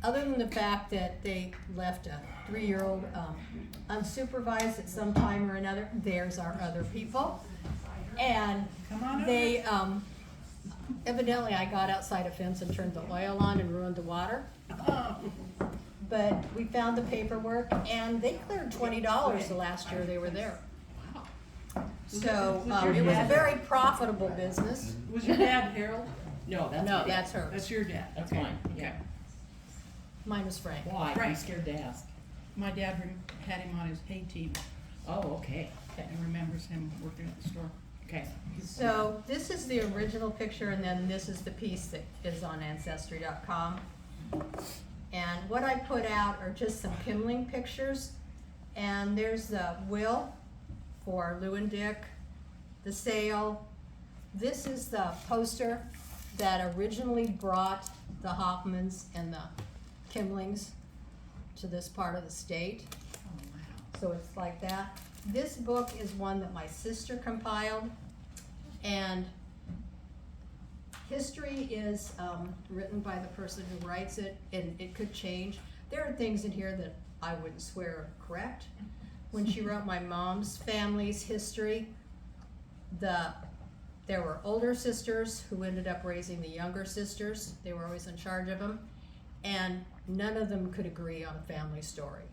other than the fact that they left a 3-year-old unsupervised at some time or another, there's our other people. And they, evidently I got outside a fence and turned the oil on and ruined the water. But we found the paperwork and they cleared $20 the last year they were there. So it was a very profitable business. Was your dad Harold? No, that's No, my dad. that's her. That's your dad. That's Okay. mine. Okay. Yeah. Mine was Frank. Why? I'm Right. scared to ask. My dad had him on his hay team Oh, okay. and remembers him working at the store. Okay. So this is the original picture, and then this is the piece that is on Ancestry.com. And what I put out are just some Kemling pictures. And there's the will for Lou and Dick, the sale. This is the poster that originally brought the Hoffmans and the Kemlings to this part of the state. Oh, wow. So it's like that. This book is one that my sister compiled, and history is written by the person who writes it, and it could change. There are things in here that I wouldn't swear are correct. When she wrote my mom's family's history, there were older sisters who ended up raising the younger sisters. They were always in charge of them, and none of them could agree on a family story.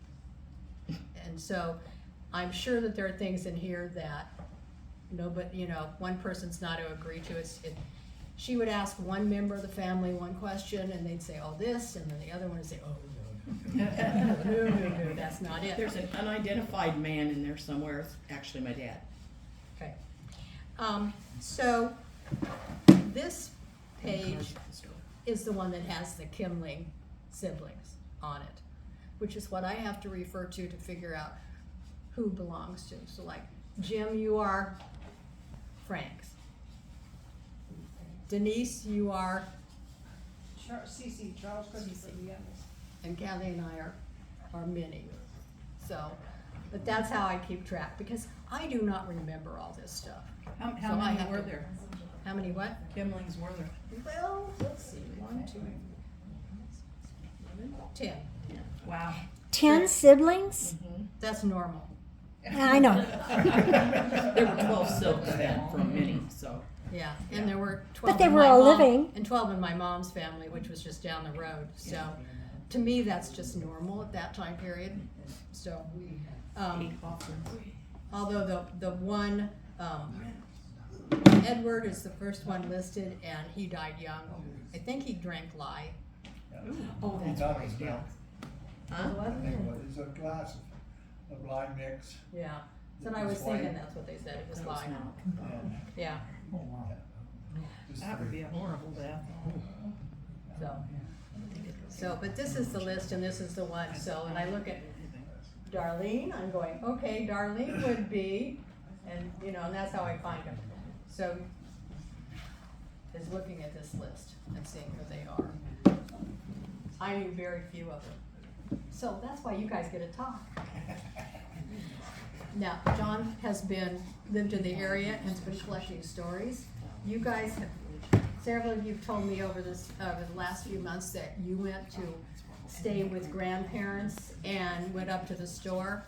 And so I'm sure that there are things in here that nobody, one person's not to agree to. She would ask one member of the family one question, and they'd say, oh, this, and then the other one would say, oh, no, no, that's not it. There's an unidentified man in there somewhere. It's actually my dad. Okay. So this page is the one that has the Kemling siblings on it, which is what I have to refer to figure out who belongs to. So like, Jim, you are Frank's. Denise, you are, CC, Charles couldn't for the others. and Kathy and I are Minnie. So, but that's how I keep track, because I do not remember all this stuff. How So I many have were to- there? How many what? Kemlings were there? Well, let's see, 1, 2, 10. Wow. 10 siblings? That's normal. I know. There were 12 silks then from Minnie, so. Yeah, and there were 12 But they in were my all mom- living. And 12 in my mom's family, which was just down the road. So, to me, that's just normal at that time period. So, although the one, Edward is the first one listed, and he died young. I think he drank lye. Oh, that's That right, was yeah. done. Huh? I think it was, it's a glass of lime mix. Yeah, that's what I was thinking, that's what they said, it was That was lye. not- Yeah, Just That would be a horrible death. so, but this is the list, and this is the one, so, and I look at Darlene, I'm going, okay, Darlene would be, and, and that's how I find them. So, is looking at this list and seeing who they are. I knew very few of them. So that's why you guys get to talk. Now, John has lived in the area and has been collecting stories. You guys have, several of you have told me over the last few months that you went to stay with grandparents and went up to the store.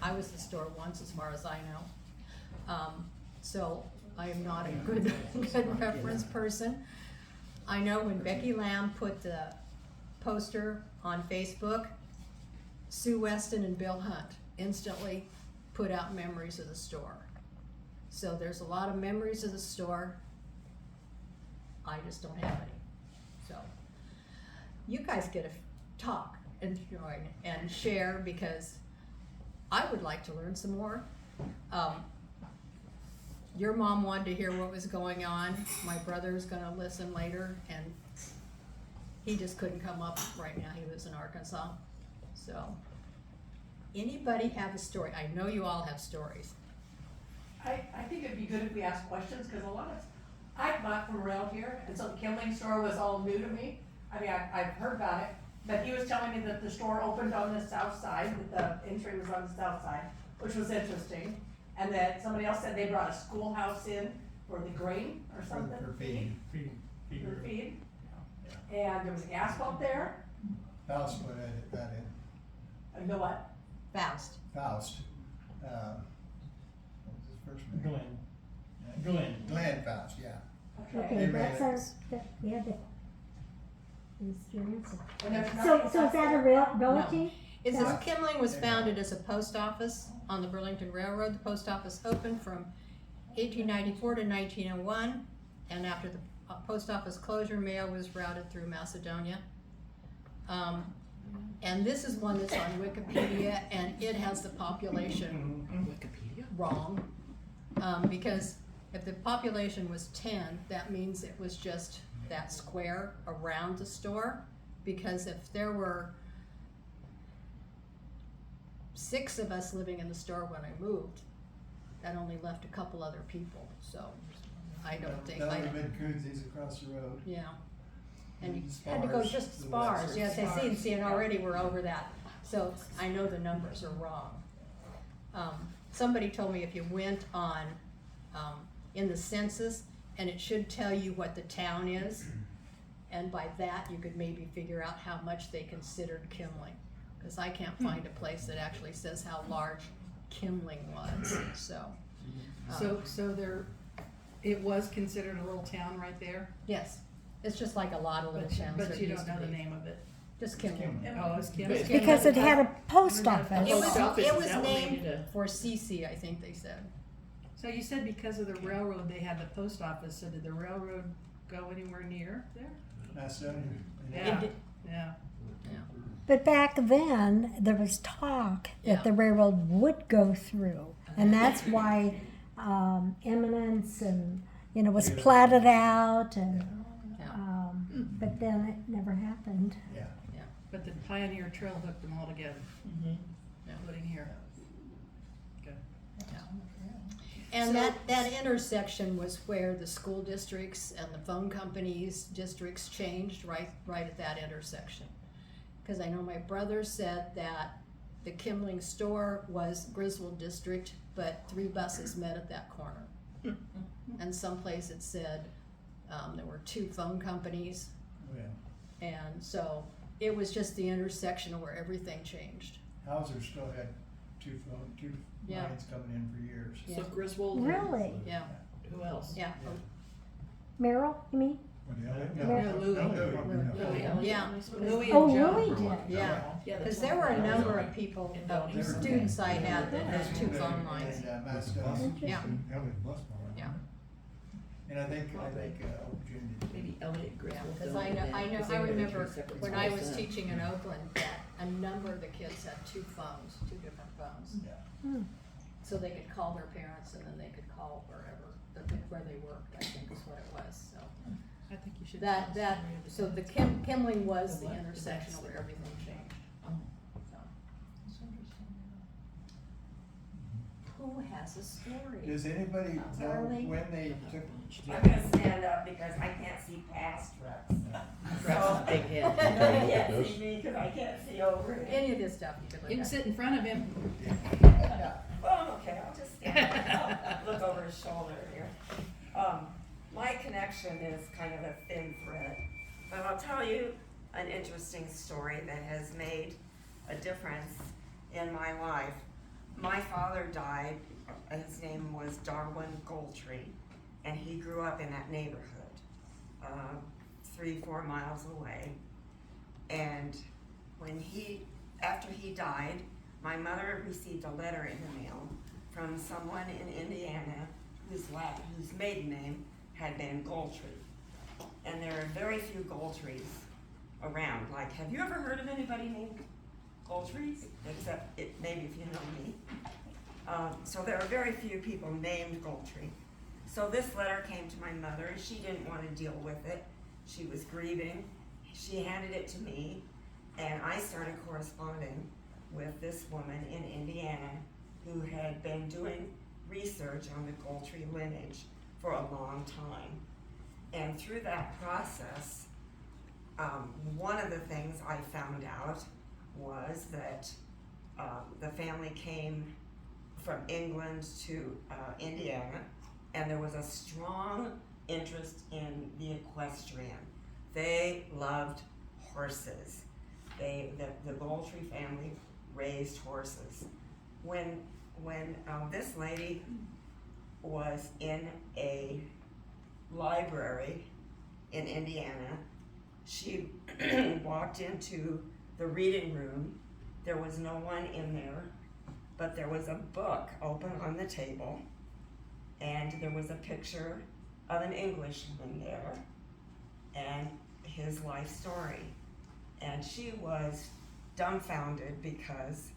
I was at the store once, as far as I know. So I am not a good reference person. I know when Becky Lamb put the poster on Facebook, Sue Weston and Bill Hunt instantly put out memories of the store. So there's a lot of memories of the store. I just don't have any. So you guys get to talk and join and share, because I would like to learn some more. Your mom wanted to hear what was going on. My brother's gonna listen later, and he just couldn't come up right now. He lives in Arkansas. So, anybody have a story? I know you all have stories. I think it'd be good if we asked questions, because I'm not from around here, and so the Kemling Store was all new to me. I mean, I've heard about it, but he was telling me that the store opened on the south side, that the entry was on the south side, which was interesting. And that somebody else said they brought a schoolhouse in for the grain or something. For feed. For feed. and there was asphalt there, Faust put that in, and the what? Faust. Faust. What was his first name? Glenn Faust, yeah. Okay, They that's ran our, it. we had the, is your answer. And there's So, nothing so is that a realty? Is No. this Kemling was founded as a post office on the Burlington Railroad. The post office opened from 1894 to 1901, and after the post office closure, mail was routed through Macedonia. And this is one that's on Wikipedia, and it has the population Wikipedia? wrong. Because if the population was 10, that means it was just that square around the store. Because if there were 6 of us living in the store when I moved, that only left a couple other people, so I don't think, That I would have don't, been Coonsies across the road. yeah. And you Spars, had to go just the spars, Webster. yes, I see, and already we're over that, so I know the numbers are wrong. Somebody told me if you went on, in the census, and it should tell you what the town is, and by that, you could maybe figure out how much they considered Kemling. Cause I can't find a place that actually says how large Kemling was, so. So there, it was considered a little town right there? Yes, it's just like a lot of little towns. But there you used don't to know the be. name of it? Just Kemling. Oh, it's Kim. But- Because it had a post It office. was, Post office it is was named elevated for Cece, I think they said. So you said because of the railroad, they had the post office, so did the railroad go anywhere near there? Macedonia. Yeah. did- Yeah. But back then, there was talk Yeah. that the railroad would go through. And that's why Eminence and, was platted out and, Yeah. but then it never happened. Yeah. But the Pioneer Trail hooked them all together, Mhm. including here. Good. And that intersection was where the school districts and the phone companies districts changed right at that intersection. Cause I know my brother said that the Kemling Store was Griswold District, but 3 buses met at that corner. And someplace it said, there were 2 phone companies, Oh, yeah. and so it was just the intersection where everything changed. Hauser still had two Yeah. lines coming in for years. So Griswold. Really? Yeah, Who else? yeah, Merrill, you mean? No, Louis. yeah. Louis Oh, and Joe. Louis did. Yeah. Yeah, Because that's there were a one. number of people, students I had that had 2 phone lines. And Macedonia. Yeah. Yeah. And I think Virginia did. Maybe Elliot Yeah, Griswold. because built it, I 'cause they were remember two separate when I schools was then. teaching in Oakland, that a number of the kids had 2 phones, 2 different phones. Yeah. So they could call their parents and then they could call where they worked, I think is what it was, so. I think you should. That, tell us the name of the so the town. Kemling was The the what? intersection The where everything changed, Oh. so. Who has a story? Does anybody know Charlie? when they took? I'm gonna stand up because I can't see past trucks. Truck's a big You head. can't see me because I can't see over it. Any of this stuff you could You look can at. sit in front of him. Well, okay, I'll just stand up, look over his shoulder here. My connection is kind of a thin thread, but I'll tell you an interesting story that has made a difference in my life. My father died, his name was Darwin Goldtree, and he grew up in that neighborhood, 3-4 miles away. And after he died, my mother received a letter in the mail from someone in Indiana whose maiden name had been Goldtree. And there are very few Goldtrees around. Like, have you ever heard of anybody named Goldtrees? Except maybe if you know me. So there are very few people named Goldtree. So this letter came to my mother. She didn't want to deal with it. She was grieving. She handed it to me, and I started corresponding with this woman in Indiana who had been doing research on the Goldtree lineage for a long time. And through that process, one of the things I found out was that the family came from England to Indiana, and there was a strong interest in the equestrian. They loved horses. The Goltry family raised horses. When this lady was in a library in Indiana, she walked into the reading room. There was no one in there, but there was a book open on the table, and there was a picture of an Englishman there and his life story. And she was dumbfounded because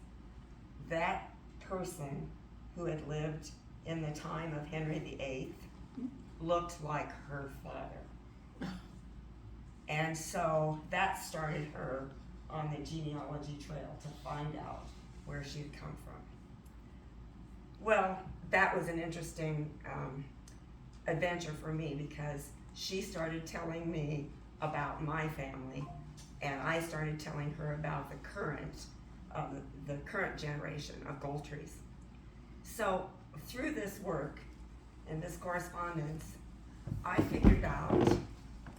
that person who had lived in the time of Henry VIII looked like her father. And so that started her on the genealogy trail to find out where she had come from. Well, that was an interesting adventure for me, because she started telling me about my family, and I started telling her about the current generation of Goltrys. So through this work and this correspondence, I figured out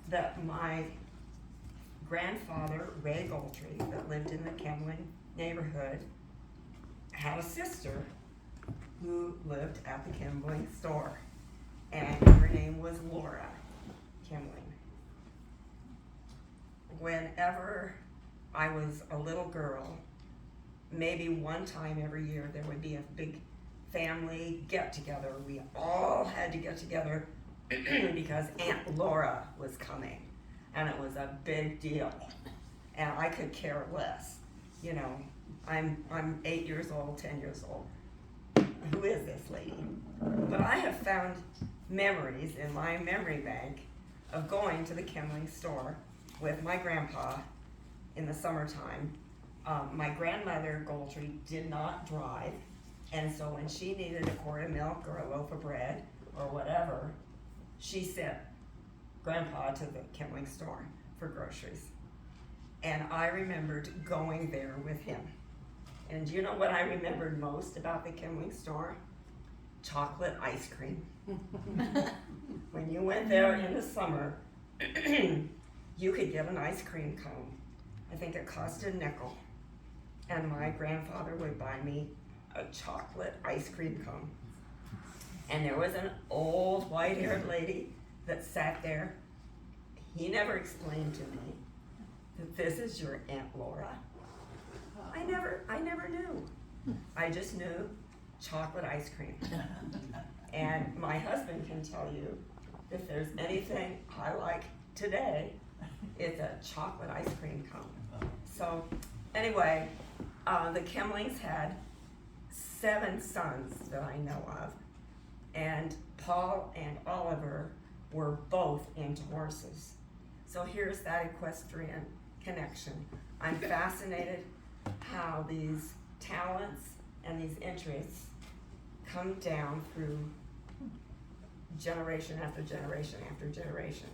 that my grandfather, Ray Goltry, that lived in the Kemling neighborhood, had a sister who lived at the Kemling Store, and her name was Laura Kemling. Whenever I was a little girl, maybe one time every year, there would be a big family get-together. We all had to get together because Aunt Laura was coming, and it was a big deal, and I could care less. You know, I'm 8 years old, 10 years old. Who is this lady? But I have found memories in my memory bank of going to the Kemling Store with my grandpa in the summertime. My grandmother, Goltry, did not drive, and so when she needed a quart of milk or a loaf of bread or whatever, she sent Grandpa to the Kemling Store for groceries. And I remembered going there with him. And you know what I remembered most about the Kemling Store? Chocolate ice cream. When you went there in the summer, you could get an ice cream cone. I think it cost a nickel. And my grandfather would buy me a chocolate ice cream cone. And there was an old white-haired lady that sat there. He never explained to me that this is your Aunt Laura. I never knew. I just knew chocolate ice cream. And my husband can tell you, if there's anything I like today, it's a chocolate ice cream cone. So anyway, the Kemlings had 7 sons that I know of, and Paul and Oliver were both into horses. So here's that equestrian connection. I'm fascinated how these talents and these interests come down through generation after generation after generation.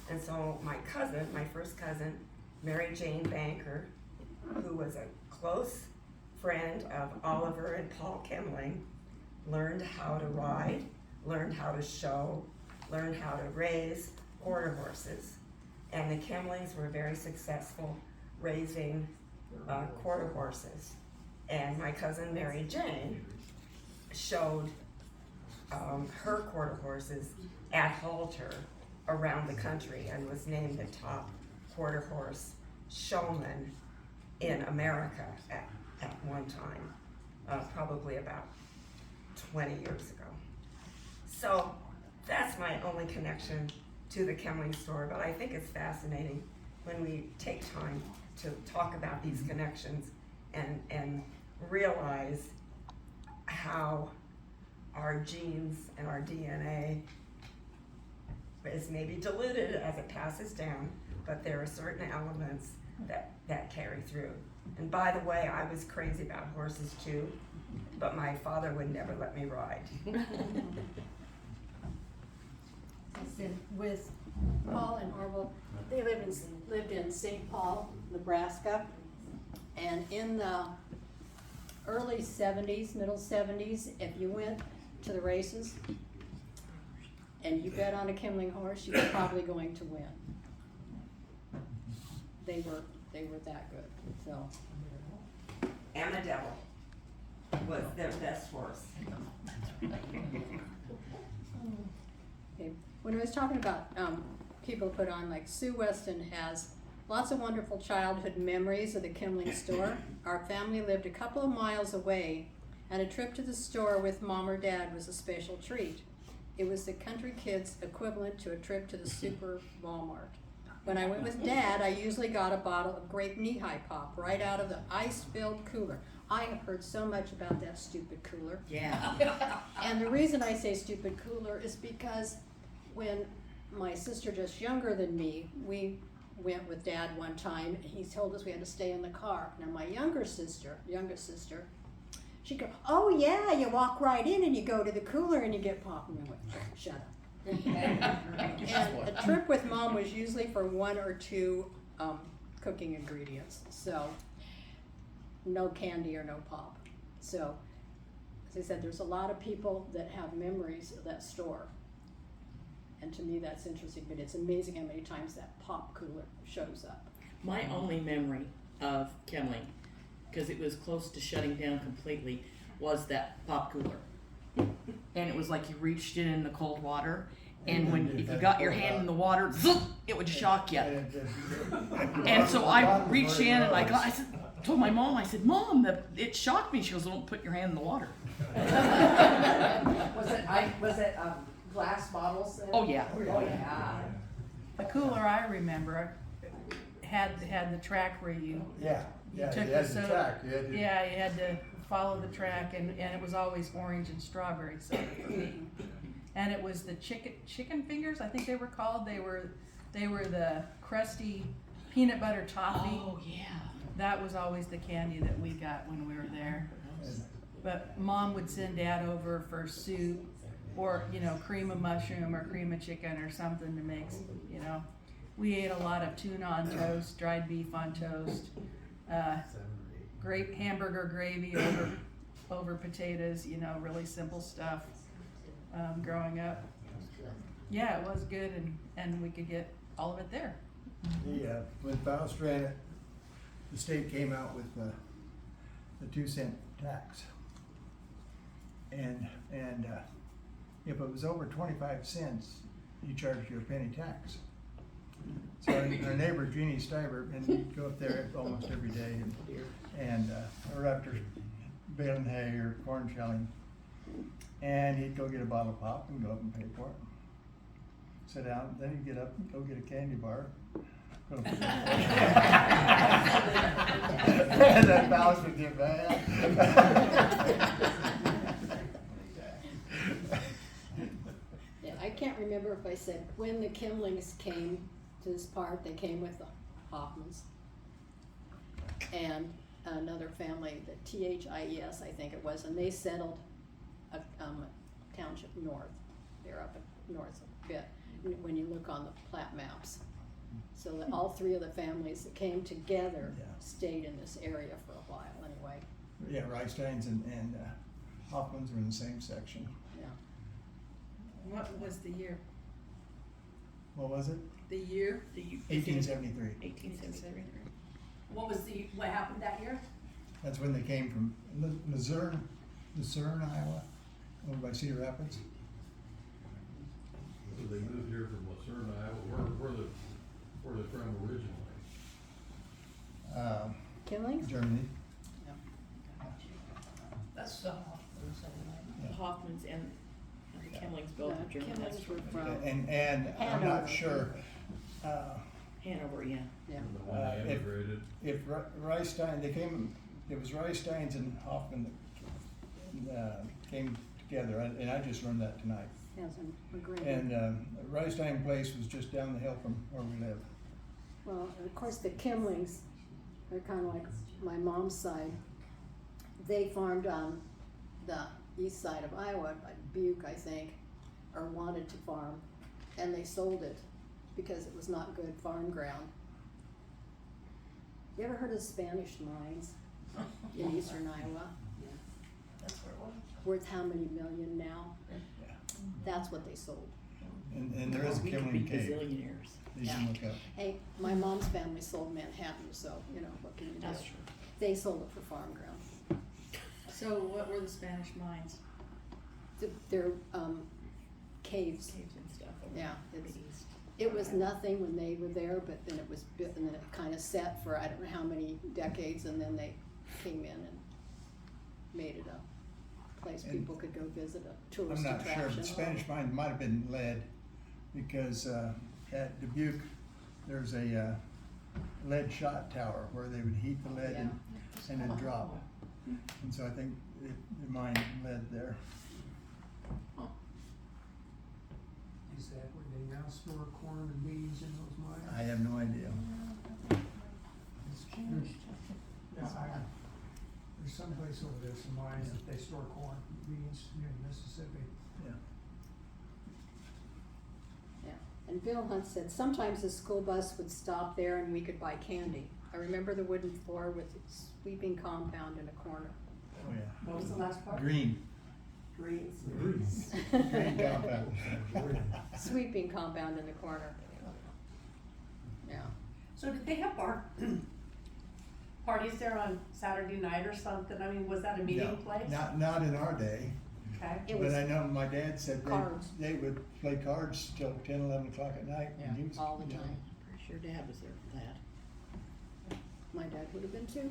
And so my cousin, my first cousin, Mary Jane Banker, who was a close friend of Oliver and Paul Kemling, learned how to ride, learned how to show, learned how to raise quarter horses. And the Kemlings were very successful raising quarter horses. And my cousin Mary Jane showed her quarter horses at halter around the country and was named the top quarter horse showman in America at one time, probably about 20 years ago. So that's my only connection to the Kemling Store, but I think it's fascinating when we take time to talk about these connections and realize how our genes and our DNA is maybe diluted as it passes down, but there are certain elements that carry through. And by the way, I was crazy about horses too, but my father would never let me ride. With Paul and Orville, they lived in St. Paul, Nebraska, and in the early 70s, middle 70s, if you went to the races and you bet on a Kemling horse, you were probably going to win. they were that good, so. And the devil was their best horse. Okay, when I was talking about, people put on, like Sue Weston has lots of wonderful childhood memories of the Kemling Store. Our family lived a couple of miles away, and a trip to the store with Mom or Dad was a special treat. It was the country kids' equivalent to a trip to the super Walmart. When I went with Dad, I usually got a bottle of grape knee-high pop right out of the ice-filled cooler. I have heard so much about that stupid cooler. Yeah. And the reason I say stupid cooler is because when my sister, just younger than me, we went with Dad one time, and he told us we had to stay in the car. Now my youngest sister, she'd go, oh yeah, you walk right in and you go to the cooler and you get pop. And I went, shut up. And a trip with Mom was usually for 1 or 2 cooking ingredients. So no candy or no pop. So, as I said, there's a lot of people that have memories of that store. And to me, that's interesting, but it's amazing how many times that pop cooler shows up. My only memory of Kemling, because it was close to shutting down completely, was that pop cooler. And it was like you reached in the cold water, and if you got your hand in the water, zoop, it would shock you. And so I reached in and I told my mom, I said, Mom, it shocked me. She goes, don't put your hand in the water. Was it glass bottles then? Oh yeah. Oh, yeah. The cooler I remember had the track where you Yeah, you yeah, took you had the the soda. track, you had to. Yeah, you had to follow the track, and it was always orange and strawberry soda for me. And it was the chicken fingers, I think they were called. They were the crusty peanut butter toffee. Oh yeah. That was always the candy that we got when we were there. But Mom would send Dad over for soup, or cream of mushroom or cream of chicken or something to make. We ate a lot of tuna on toast, dried beef on toast, grape hamburger gravy over potatoes. Really simple stuff. Growing up, yeah, it was good, and we could get all of it there. When Faust ran it, the state came out with the 2-cent tax. And if it was over 25 cents, you charged you a penny tax. So our neighbor Jeannie Stiver, and he'd go up there almost every day, or after baling hay or corn shelling, and he'd go get a bottle of pop and go up and pay for it. Sit down, then he'd get up and go get a candy bar. And then Faust would get mad. Yeah, I can't remember if I said when the Kemlings came to this park, they came with the Hoffmans and another family, the THIES, I think it was, and they settled a township north. They're up north a bit when you look on the plat maps. So that all 3 of the families that came together stayed in this area for a while anyway. Yeah, Reisteins and Hoffmans were in the same section. Yeah. What was the year? What was it? The year? 1873. 1873. What happened that year? That's when they came from Luzerne, Iowa, over by Cedar Rapids. So they moved here from Lucerne, Iowa. Where they from originally? Kemlings? Germany. That's The Hoffmans and the Kemlings built in Germany. Kemlings were from And I'm Hanover. not sure Hanover, yeah. Yeah. When they immigrated. if Reistein, it was Reisteins and Hoffman that came together, and I just learned that tonight. Yes, and agreed. And Reistein Place was just down the hill from where we live. Well, and of course, the Kemlings are kind of like my mom's side. They farmed on the east side of Iowa, like Butte, I think, or wanted to farm, and they sold it because it was not good farm ground. You ever heard of Spanish mines in eastern Iowa? That's where it was. Worth how many million now? Yeah. That's what they sold. And there is a We could be Kemling Cave gazillionaires. that you can look up. Hey, my mom's family sold Manhattan, so, you know, what can you do? That's true. They sold it for farm ground. So what were the Spanish mines? They're, caves. Caves and stuff. over Yeah, the it's- east. It was nothing when they were there, but then it was, and then it kinda set for I don't know how many decades, and then they came in and made it a place And people could go visit, a I'm tourist not attraction. sure, but Spanish mine might have been lead, because, at Dubuque, there's a, lead shot tower where they would heat the lead and it'd drop. And so I think the mine lead there. Is that where they now store corn and beans in those mines? I have no idea. Yeah, there's someplace over there, some mines that they store corn and beans near Mississippi. Yeah. Yeah, and Bill Hunt said sometimes the school bus would stop there and we could buy candy. I remember the wooden floor with its sweeping compound in a corner. Oh, yeah. What was the last part? Green. Greens. Green compound. Sweeping compound in the corner. Yeah. So did they have parties there on Saturday night or something? I mean, was that a meeting No, place? not in our day, Okay. It but was I know my dad said cards. they would play cards till 10, 11 o'clock at night. and he was, all the you know, time. Pretty sure Dad was there for that. My dad would have been too.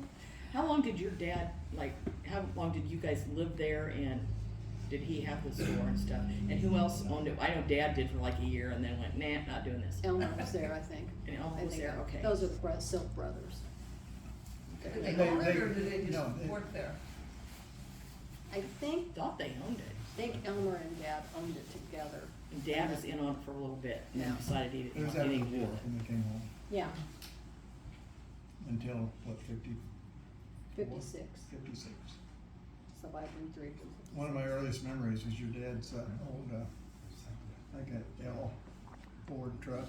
How long did your dad, like, how long did you guys live there, and did he have the store and stuff? And who else owned it? I know Dad did for like a year and then went, nah, not doing this. Elmer was there, I think. And Elmer I was think there, okay. Those are the Silk brothers. Did And they own it or did they no, just work there? I think Thought they owned it. Elmer and Dad owned it together. And Dad was in on it for a little bit and then Yeah. decided he It didn't was want after anything the to do war with it. when they came home, Yeah, until, what, 56. 56. So I've been through. One of my earliest memories was your dad's old, like a L Ford truck.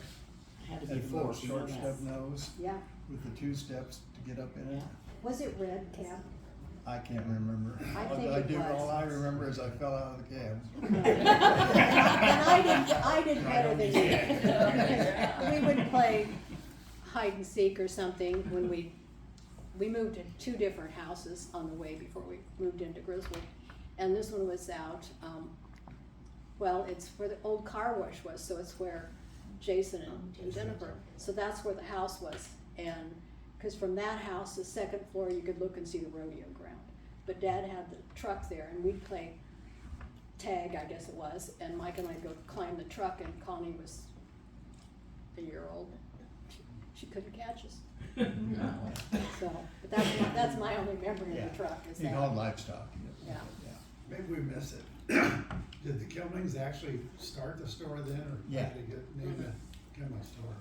Had to Had be a little forced, you know short that. stub nose Yeah. with the 2 steps to get up in it. Yeah. Was it red cab? I can't remember. I think All it was. all I remember is I fell out of the cab. And I did better than you. We would play hide and seek or something when we moved to 2 different houses on the way before we moved into Griswold. And this one was out, well, it's where the old car wash was, so it's where Jason and Jennifer, so that's where the house was. And, cause from that house, the 2nd floor, you could look and see the rodeo ground. But Dad had the truck there and we'd play tag, I guess it was, and Mike and I'd go climb the truck and Connie was a year old. She couldn't catch us. So, but that's my only memory of the truck is He that. hauled livestock. Yeah. Maybe we missed it. Did the Kemlings actually start the store then, or Yeah. did they get named the Kemling Store?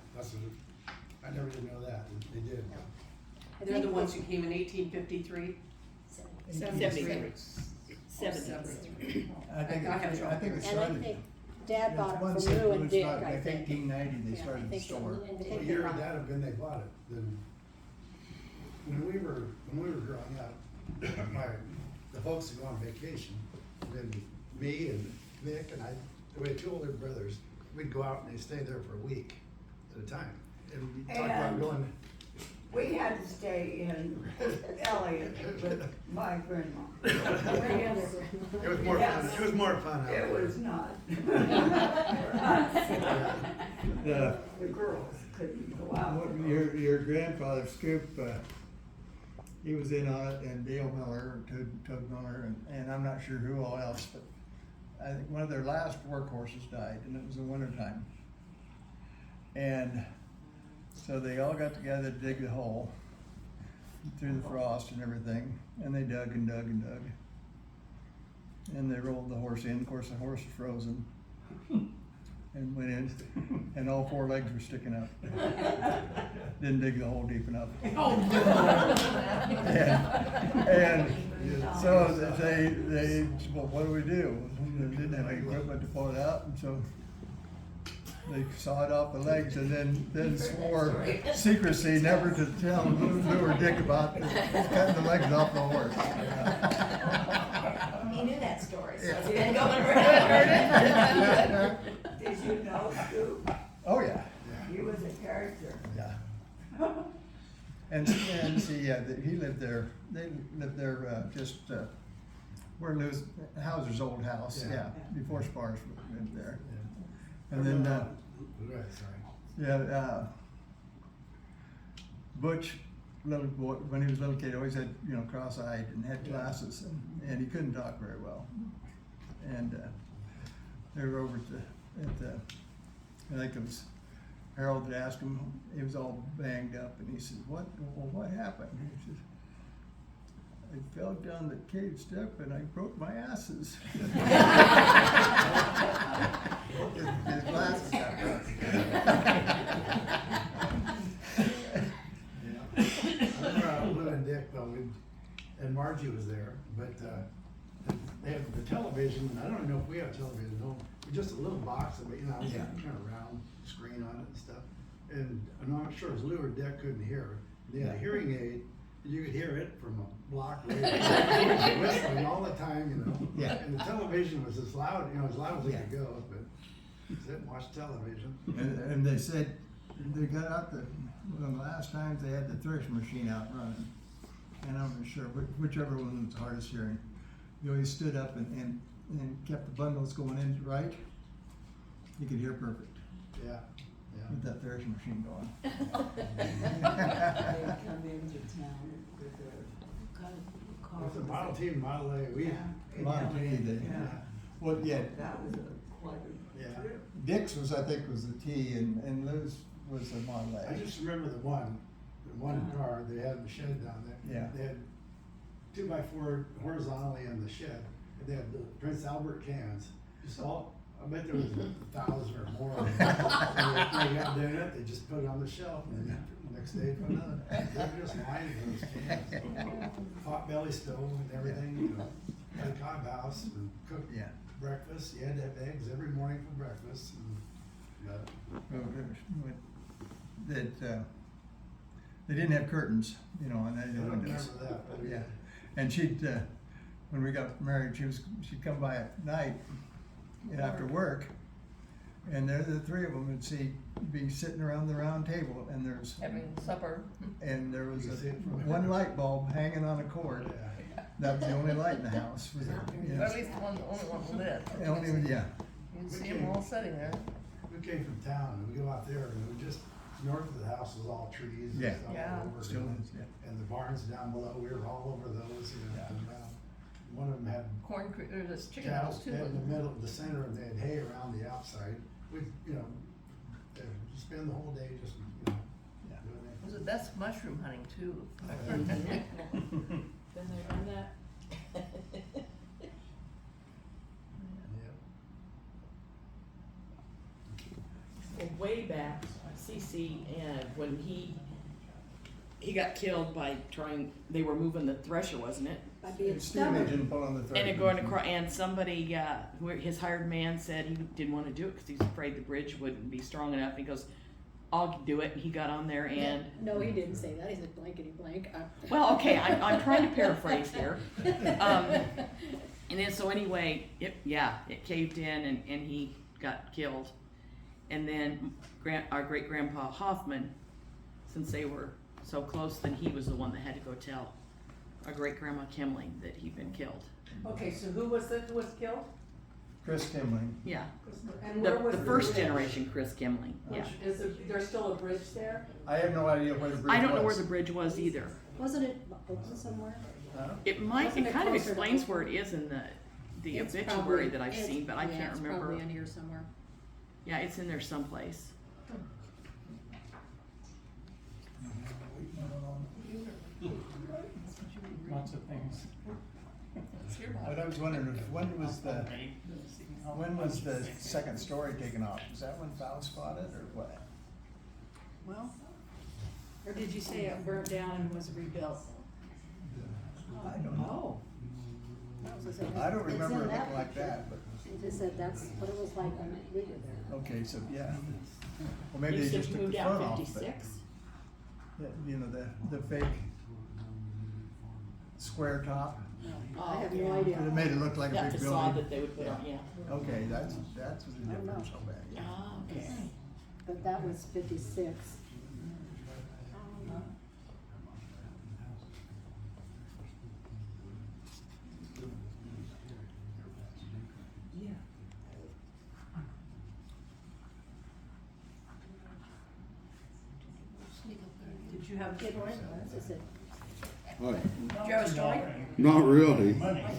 I never did know that, they did. They're the ones who came in 1853? 73. 73. I think, I have it trouble. I think it And I started. think Dad bought one it said from Lou and was Dick, about, I like think. 1890, they Yeah, I started the think so. store. I think What they year bought would it. that have been they bought it? Then, when we were growing up, the folks would go on vacation, then me and Nick and we had 2 older brothers, we'd go out and they'd stay there for a week at a time. And we talked about And- going, We had to stay in Elliott with my grandma. it was more fun, it was more fun out there. It was not. The girls couldn't go out. Your grandfather Scoop, he was in on it, and Dale Miller, Tug Miller, and I'm not sure who all else, but I think one of their last workhorses died, and it was in wintertime. And so they all got together to dig the hole through the frost and everything, and they dug and dug and dug. And they rolled the horse in, of course the horse was frozen, and went in, and all 4 legs were sticking up. Didn't dig the hole deep enough. And so they, well, what do we do? They didn't have any equipment to pull it out, and so they sawed off the legs and then swore secrecy never to tell Lou or Dick about cutting the legs off the horse. He knew that story, so Yeah. he didn't go and heard it. Did You know, Scoop, Oh, yeah, he was a character. yeah. And see, he lived there, they lived there, just, where Hauser's old house, Yeah. yeah, before Spars lived there. Yeah. And then, Right, sorry. yeah, Butch, little boy, when he was a little kid, always had, cross-eyed and had glasses, and he couldn't talk very well. And, they were over at the, I think it was Harold that asked him, he was all banged up, and he said, what happened? He says, I fell down the cave step and I broke my asses. His glasses got I remember Lou and Dick, though, and Margie was there, but, they have the television, and I don't know if we have television, no, just a little box of it, Yeah. kind of round screen on it and stuff. And I'm not sure, it was Lou or Dick couldn't hear. They had a hearing aid, and you could hear it from a block away. Whistling all the time, Yeah. And the television was as loud, as loud as it could go, but sit and watch television. And they said, they got out one of the last times they had the thresh machine out running. And I'm not sure, whichever one was the hardest hearing. He always stood up and kept the bundles going in right. You could hear perfect Yeah, with that thresh machine going. They come into town with their kind of car. It's a Model T and Model A, A lot of T, well, yeah, That was quite a yeah. trip. Dick's was, I think, was the T, and Lou's was the Model A. I just remember the one car they had in the shed down there. Yeah. They had 2x4 horizontally in the shed, and they had the Prince Albert cans. Just all, I bet there was 1,000 or more. And they got done it, they just put it on the shelf, and then the next day put another. They were just lined with those cans. Pot belly stove and everything, had a cob house and cooked Yeah. breakfast. You had to have eggs every morning for breakfast. That, they didn't have curtains, on I any don't windows. remember that, but Yeah, and when we got married, she'd come by at night, after work, and there the three of them would be sitting around the round table, and there was supper. one light bulb hanging on a cord. Yeah. That was the only light in the house. Was it? Yeah. At least the only one lit. Only, yeah. You'd see them all sitting there. We came from town and we go out there and it was just north of the house was all trees and Yeah. stuff Yeah. all over. Still is, yeah. And the barns down below, we were all over those, Yeah. and, one of them had Corn, there's this chicken cows house too. dead in the middle, the center, and they had hay around the outside. We, spend the whole day just, Yeah. doing it. That's mushroom hunting too. Been there, done that. Yeah. Well, way back, CC, and when he got killed by they were moving the thresher, wasn't it? By being Steam stubborn. engine pulling the thread. And it going across, and somebody, his hired man said he didn't wanna do it because he was afraid the bridge wouldn't be strong enough. And he goes, I'll do it, and he got on there and, No, he didn't say that, he said blankety blank. well, okay, I'm trying to paraphrase here. And then, so anyway, it caved in and he got killed. And then our great grandpa Hoffman, since they were so close, then he was the one that had to go tell our great grandma Kemling that he'd been killed. Okay, so who was killed? Chris Kemling. Yeah, And where was the the first bridge? generation Chris Kemling, yeah. Is there still a bridge there? I have no idea where the bridge was. I don't know where the bridge was either. Wasn't it open somewhere? It Wasn't it kind of closer to explains Oakland? where it is in the It's obituary probably- that I've seen, but I yeah, can't it's remember. probably in here somewhere. Yeah, it's in there someplace. Lots of things. But I was wondering, when was the second story taken off? Was that when Fowl spotted or what? Well, or did you say it burnt down and was rebuilt? I don't know. Oh. I don't remember it looking like that, but, It just said that's what it was like when we did there. okay, so, yeah. Well, maybe You they said just you took the moved front out off, but, 56? the fake square top I have no idea. It made it look like a That big facade building. that they would put on, yeah. Okay, that's the difference on that, yeah. Ah, okay. But that was 56. Did you have a story? This is it. Did you have a story? Not really.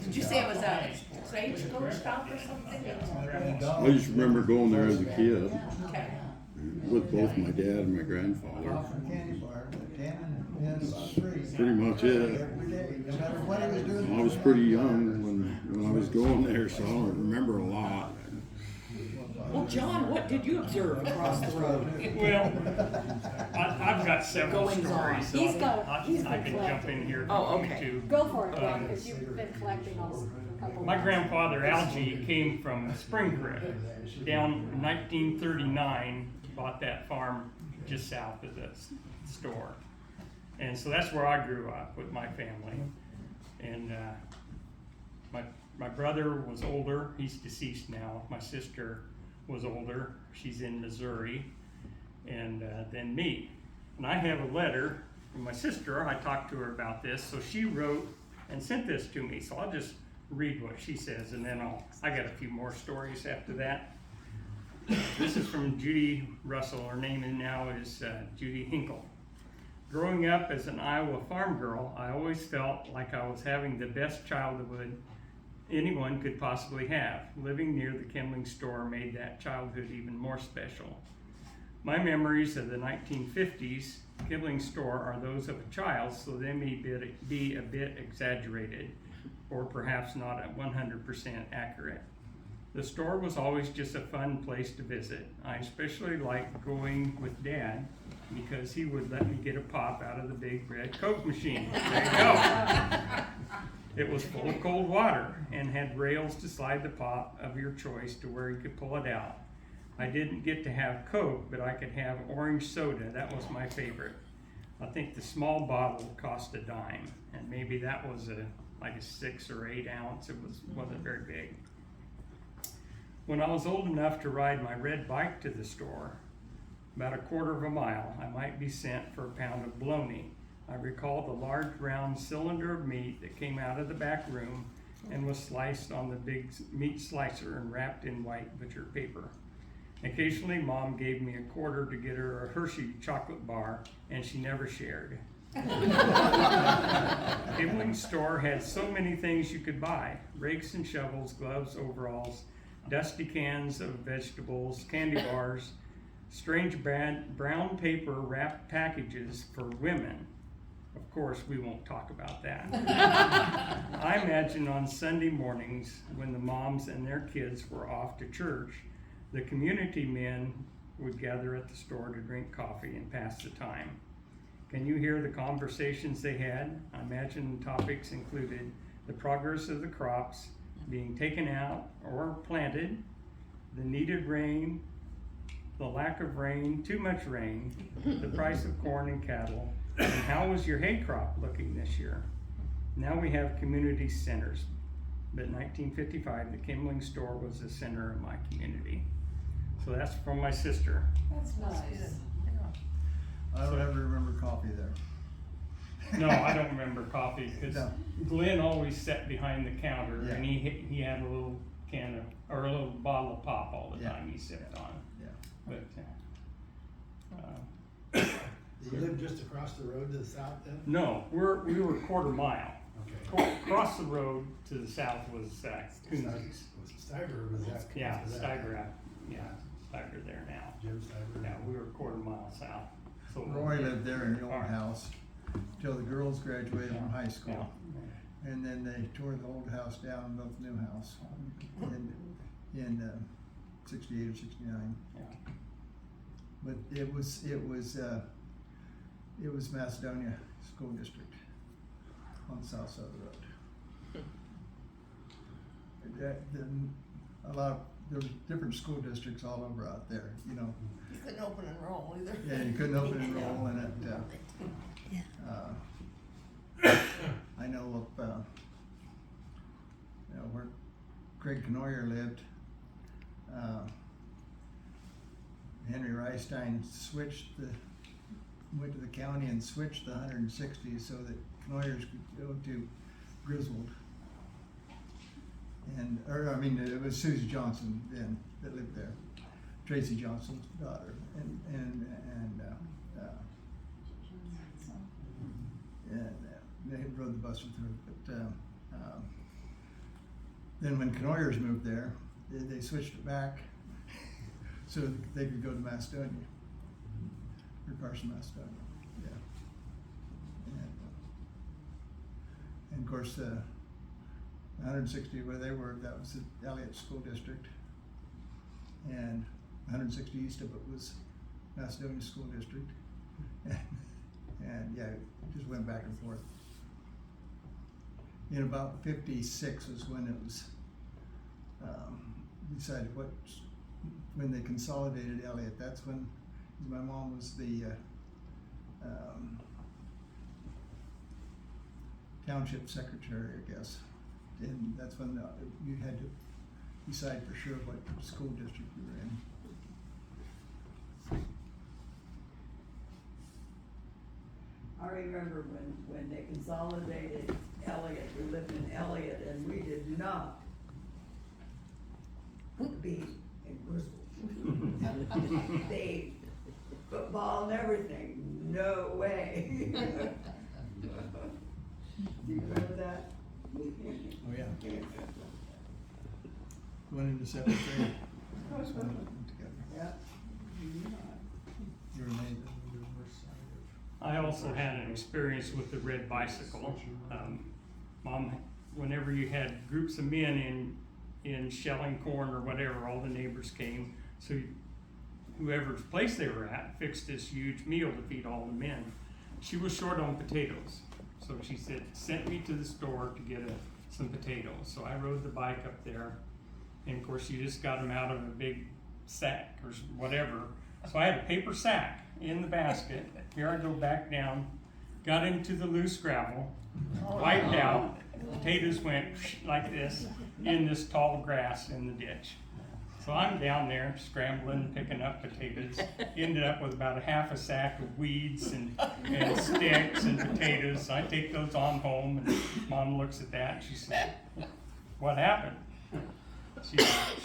Did you say it was a stagecoach stop or something? I just remember going there as a kid Okay. with both my dad and my grandfather. Off from Candy Bar, 10 and about 3. Pretty much it. Every day, no matter what he was doing. I was pretty young when I was going there, so I don't remember a lot. Well, John, what did you observe across the road? Well, I've got several Goings on. stories, so He's got- I he's can been jump collecting. in here Oh, if you okay. need to. Go for it, Doug, because you've been collecting all a couple. My grandfather Algie came from Spring Creek down in 1939, bought that farm just south of the store. And so that's where I grew up with my family. And my brother was older, he's deceased now. My sister was older, she's in Missouri, and then me. And I have a letter from my sister, I talked to her about this, so she wrote and sent this to me, so I'll just read what she says, and then I got a few more stories after that. This is from Judy Russell, her name now is Judy Hinkle. Growing up as an Iowa farm girl, I always felt like I was having the best childhood anyone could possibly have. Living near the Kemling Store made that childhood even more special. My memories of the 1950s Kemling Store are those of a child, so they may be a bit exaggerated, or perhaps not at 100% accurate. The store was always just a fun place to visit. I especially liked going with Dad because he would let me get a pop out of the big red Coke machine. There you go. It was full of cold water and had rails to slide the pop of your choice to where you could pull it out. I didn't get to have Coke, but I could have orange soda. That was my favorite. I think the small bottle cost a dime, and maybe that was like a 6 or 8 ounce. It wasn't very big. When I was old enough to ride my red bike to the store, about a quarter of a mile, I might be sent for a pound of bologna. I recall the large round cylinder of meat that came out of the back room and was sliced on the big meat slicer and wrapped in white butcher paper. Occasionally, Mom gave me a quarter to get her a Hershey chocolate bar, and she never shared. Kemling Store had so many things you could buy: rakes and shovels, gloves, overalls, dusty cans of vegetables, candy bars, strange brown paper wrapped packages for women. Of course, we won't talk about that. I imagine on Sunday mornings when the moms and their kids were off to church, the community men would gather at the store to drink coffee and pass the time. Can you hear the conversations they had? I imagine the topics included the progress of the crops being taken out or planted, the needed rain, the lack of rain, too much rain, the price of corn and cattle, and how was your hay crop looking this year? Now we have community centers, but in 1955, the Kemling Store was the center of my community. So that's from my sister. That's nice. I don't ever remember coffee there. No, I don't remember coffee, because No. Glenn always sat behind the counter, Yeah. and he had a little can of, or a little bottle of pop all the Yeah. time he sipped on. Yeah. But, You live just across the road to the south then? no, we were a quarter mile. Okay. Across the road to the south was Coonsey's. Stiver was that? Yeah, was that- Stiver out, Stiver there now. Jim Stiver. Yeah, we were a quarter mile south. So Roy lived there in the old Alright. house till the girls graduated from high school. Yeah. And then they tore the old house down and built a new house in 68 or 69. Yeah. But it was Macedonia School District on the south side of the road. There were different school districts all over out there, you know. You couldn't open and roll either. Yeah, you couldn't open and roll in it. I know of Craig Knoyer lived, Henry Reistein went to the county and switched the 160 so that Knoyers could go to Griswold. It was Susie Johnson then that lived there, Tracy Johnson's daughter, and they rode the bus with her. But then when Knoyers moved there, they switched it back so that they could go to Macedonia, or Carson, Macedonia. Yeah. And of course, 160 where they were, that was the Elliott School District, and 160 east of it was Macedonia School District. And yeah, it just went back and forth. In about 56 was when it was decided when they consolidated Elliott. That's when my mom was the township secretary, I guess. And that's when you had to decide for sure what school district you were in. I remember when they consolidated Elliott, we lived in Elliott, and we did not be in Griswold. They, football and everything, no way. Do you remember that? Oh yeah. Went into seventh grade. So we went together. Yeah. You were amazing. I also had an experience with the red bicycle. Mom, whenever you had groups of men in shelling corn or whatever, all the neighbors came. So whoever's place they were at fixed this huge meal to feed all the men. She was short on potatoes. So she sent me to the store to get some potatoes. So I rode the bike up there. And of course, you just got them out of a big sack or whatever. So I had a paper sack in the basket. Here I go back down, got into the loose gravel, wiped out. Potatoes went like this in this tall grass in the ditch. So I'm down there scrambling, picking up potatoes. Ended up with about a half a sack of weeds and sticks and potatoes. So I take those on home, and Mom looks at that and she said, "What happened?" She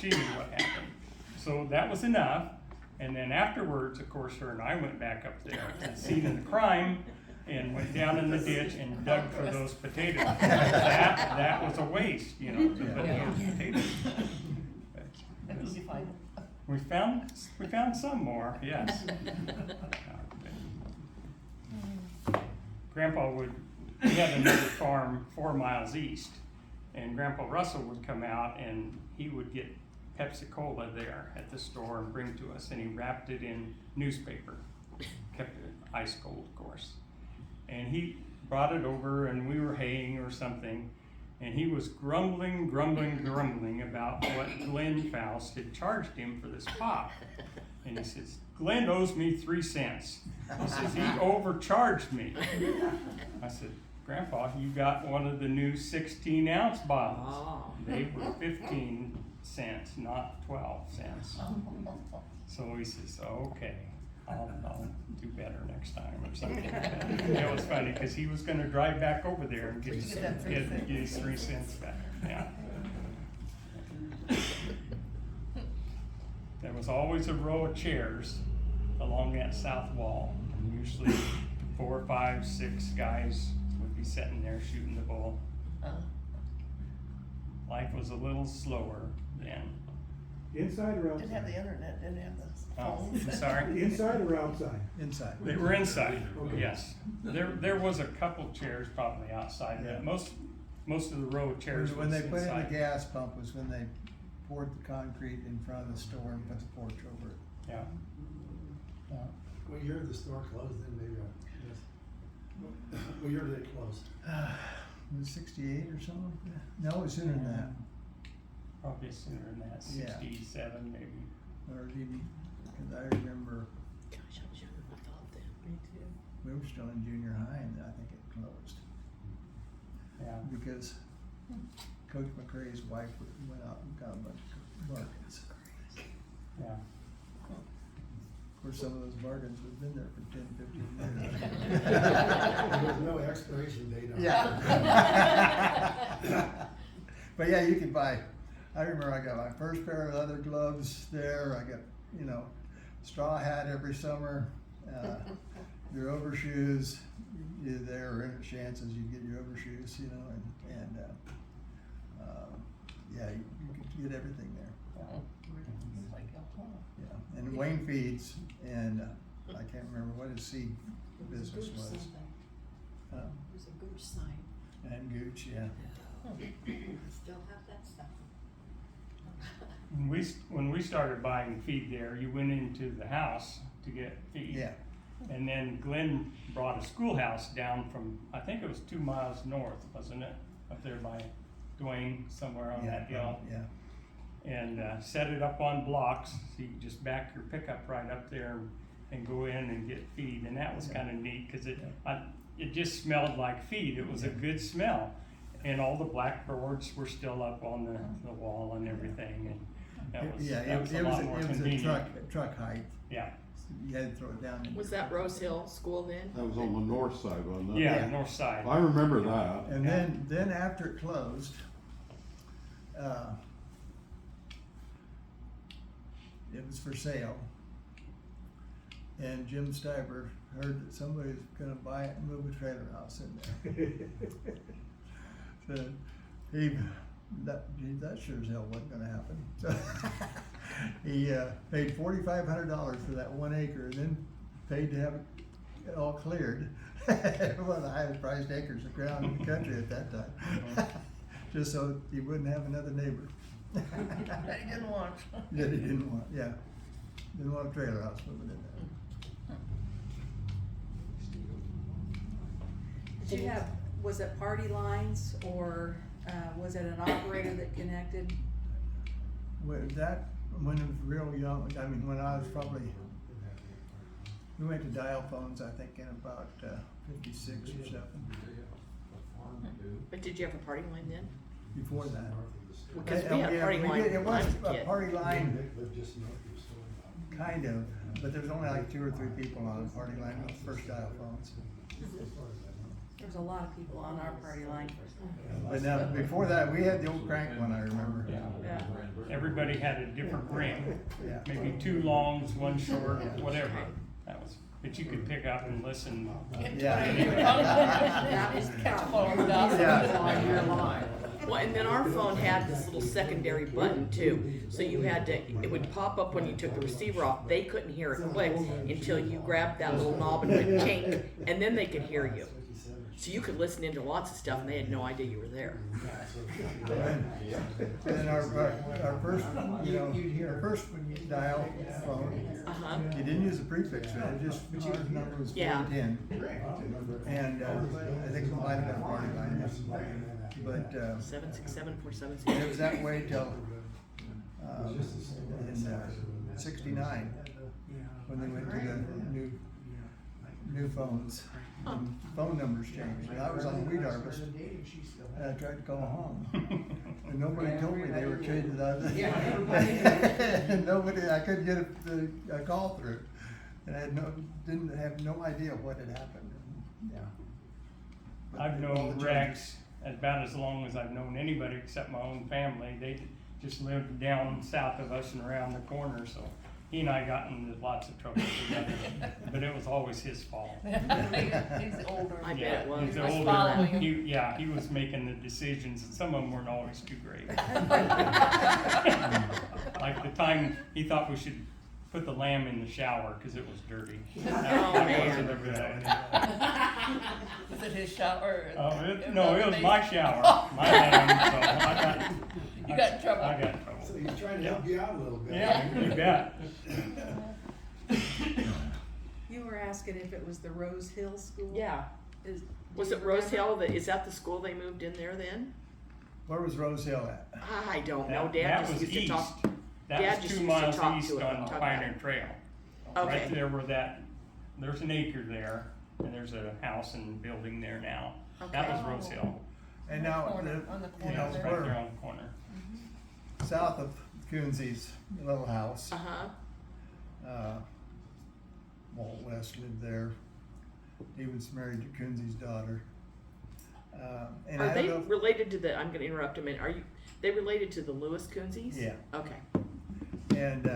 knew what happened. So that was enough. And then afterwards, of course, her and I went back up there to the scene of the crime and went down in the ditch and dug for those potatoes. That was a waste, to put those potatoes. But Did you find we found some more, yes. Grandpa we had another farm 4 miles east, and Grandpa Russell would come out and he would get Pepsi-Cola there at the store and bring to us, and he wrapped it in newspaper, kept it ice cold, of course. And he brought it over, and we were haying or something, and he was grumbling about what Glenn Faust had charged him for this pop. And he says, "Glenn owes me 3 cents. He says, "He overcharged me." I said, "Grandpa, you got one of the new 16-ounce bottles." Oh. They were 15 cents, not 12 cents. So he says, "Okay, I'll do better next time," or something like that. It was funny because he was going to drive back over there and get his 3 cents back. Yeah. There was always a row of chairs along that south wall. And usually 4, 5, 6 guys would be sitting there shooting the bull. Life was a little slower then. Inside or outside? Didn't have the internet, didn't have the Oh, phone. I'm sorry. Inside or outside? Inside. They were inside, yes. There was a couple chairs probably outside, but most of the row of chairs When was they put in the inside. gas pump was when they poured the concrete in front of the store and put the porch over it. Yeah. What year did the store close then, maybe? Yes. What year did it close? Was it 68 or something? No, it was sooner than that. Probably sooner than that, Yeah. 67 maybe. Or even, because I remember Gosh, I'm sure I thought that. Me too. we were still in junior high and I think it closed. Yeah. Because Coach McCrae's wife went out and got a bunch of bargains. Yeah. Of course, some of those bargains have been there for 10, 15 years. There was no expiration date on it. Yeah. But yeah, you could buy, I remember I got my first pair of leather gloves there, I got, you know, straw hat every summer, your overshoes, either there or in at Chance's, you get your overshoes, you know, and yeah, you could get everything there. Yeah, and Wayne Feeds, and I can't remember what his seed business was. There's a Gooch sign. And Gooch, yeah. Still have that stuff. When we started buying feed there, you went into the house to get feed. Yeah. And then Glenn brought a schoolhouse down from, I think it was 2 miles north, wasn't it? Up there by Dwayne, somewhere on that hill. Yeah. And set it up on blocks, so you could just back your pickup right up there and go in and get feed. And that was kind of neat, because it just smelled like feed. It was a good smell. And all the blackboards were still up on the wall and everything. And that was, that was a lot more convenient. A truck height. Yeah. You had to throw it down. Was that Rose Hill School then? That was on the north side, wasn't it? Yeah, north side. I remember that. And then after it closed, it was for sale. And Jim Stiver heard that somebody was gonna buy it and move a trailer house in there. So that sure as hell wasn't gonna happen. So he paid $4,500 for that 1 acre, and then paid to have it all cleared. One of the highest priced acres of ground in the country at that time. Just so he wouldn't have another neighbor. That he didn't want. That he didn't want, yeah. Didn't want a trailer house moving in there. Did you have, was it party lines, or was it an operator that connected? When when I was real young, I mean, when I was probably, we went to dial phones, I think, in about 56 or 7. But did you have a party line then? Before that. Because we had a party line It when was I was a a kid. party line, kind of, but there's only like 2 or 3 people on the party line with first dial phones. There was a lot of people on our party line. But now, before that, we had the old crank one, I remember. Yeah. Everybody had a different ring, Yeah. maybe 2 longs, 1 short, whatever. That was, but you could pick up and listen. Yeah. That was Yeah. Well, and then our phone had this little secondary button too, so you had to, it would pop up when you took the receiver off. They couldn't hear it click until you grabbed that little knob and went tink, and then they could hear you. So you could listen into lots of stuff, and they had no idea you were there. And then our first, you know, our first dial phone, you didn't use the prefix, it just, our number was 410. And I think it might have been a party line, but 767-476. it was that way till in '69, when they went to the new phones. And phone numbers changed, and I was on Weed Harvest, and I tried to call home, and nobody told me they were changing that. And I couldn't get a call through, and I didn't have no idea what had happened. Yeah. I've known Rex about as long as I've known anybody except my own family. They just lived down south of us and around the corner, so he and I got into lots of trouble together, but it was always his fault. He's older. I bet it was. He's Was older. following him. He was making the decisions, and some of them weren't always too great. Like the time he thought we should put the lamb in the shower because it was dirty. That wasn't a good idea. Was it his shower? No, it was my shower, my lamb, so You got in trouble. I got in trouble. So he's trying to help you out a little bit. Yeah, you bet. You were asking if it was the Rose Hill School? Yeah. Was do it you Rose remember? Hill? Is that the school they moved in there then? Where was Rose Hill at? I don't know. That Dad just was used to east. talk. That Dad was just 2 used to miles talk east to it and on talk Pioneer about it. Trail. Okay. Right there where there's an acre there, and there's a house and building there now. That was Rose Hill. And now, Corner, on the you know, corner It's right there we're on the corner. south of Coonsey's little house. Uh-huh. Walt West lived there. He was married to Coonsey's daughter. And Are I they don't know. related to the, I'm gonna interrupt a minute, are you, they related to the Lewis Coonseys? Yeah. Okay. And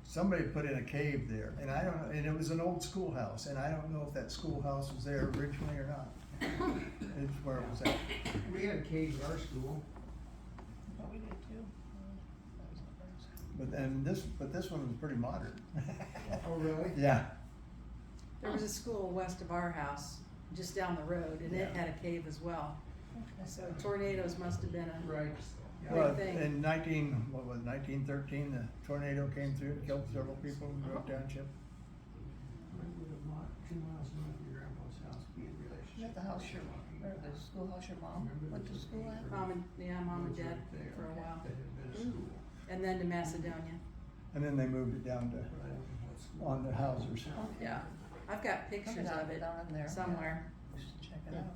somebody put in a cave there, and I don't know, and it was an old schoolhouse, and I don't know if that schoolhouse was there originally or not. It's where it was at. We had caves at our school. Oh, we did too. But this one was pretty modern. Oh, really? Yeah. There was a school west of our house, just down the road, and it had a cave as well. So tornadoes must have been a Right. Well, big thing. in 1913, the tornado came through and killed several people in Grove Township. We live about 2 miles north of your grandpa's house, be in Is relationship. that the house your, or the schoolhouse your mom went to school at? Mom and dad for a while, That had been a school. and then to Macedonia. And then they moved it down to, on the Hausers. Yeah, I've got pictures of it Down in there. somewhere. We should check it out.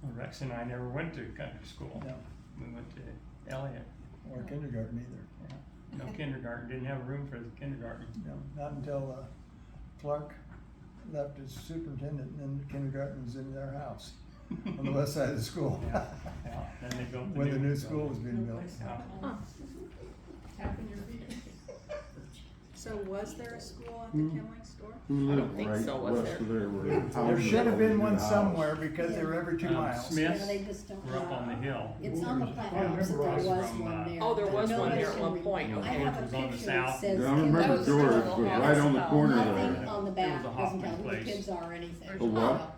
Well, Rex and I never went to country school. No, We went to Elliott. or kindergarten either. No kindergarten, didn't have room for the kindergarten. No, not until Clark left as superintendent, and then kindergarten was in their house on the west side of the school. Yeah, then they built the When the new school was being built. Yeah. So was there a school at the Kemling Store? Who I don't lived think right so, was west there? of there where the There houses should have are, been the one house. somewhere because they were every 2 miles. Smiths Yeah, they just don't were up on the hill. It's on the plat I maps that there remember was from, one there. Oh, there but was one nobody there at can one re- point, I okay. have a Which was on the picture that south. says. Yeah, I remember Kemling George, Store. but right on the corner Nothing there. on the It back was a doesn't Hoffman tell who the place. kids are or anything. A what?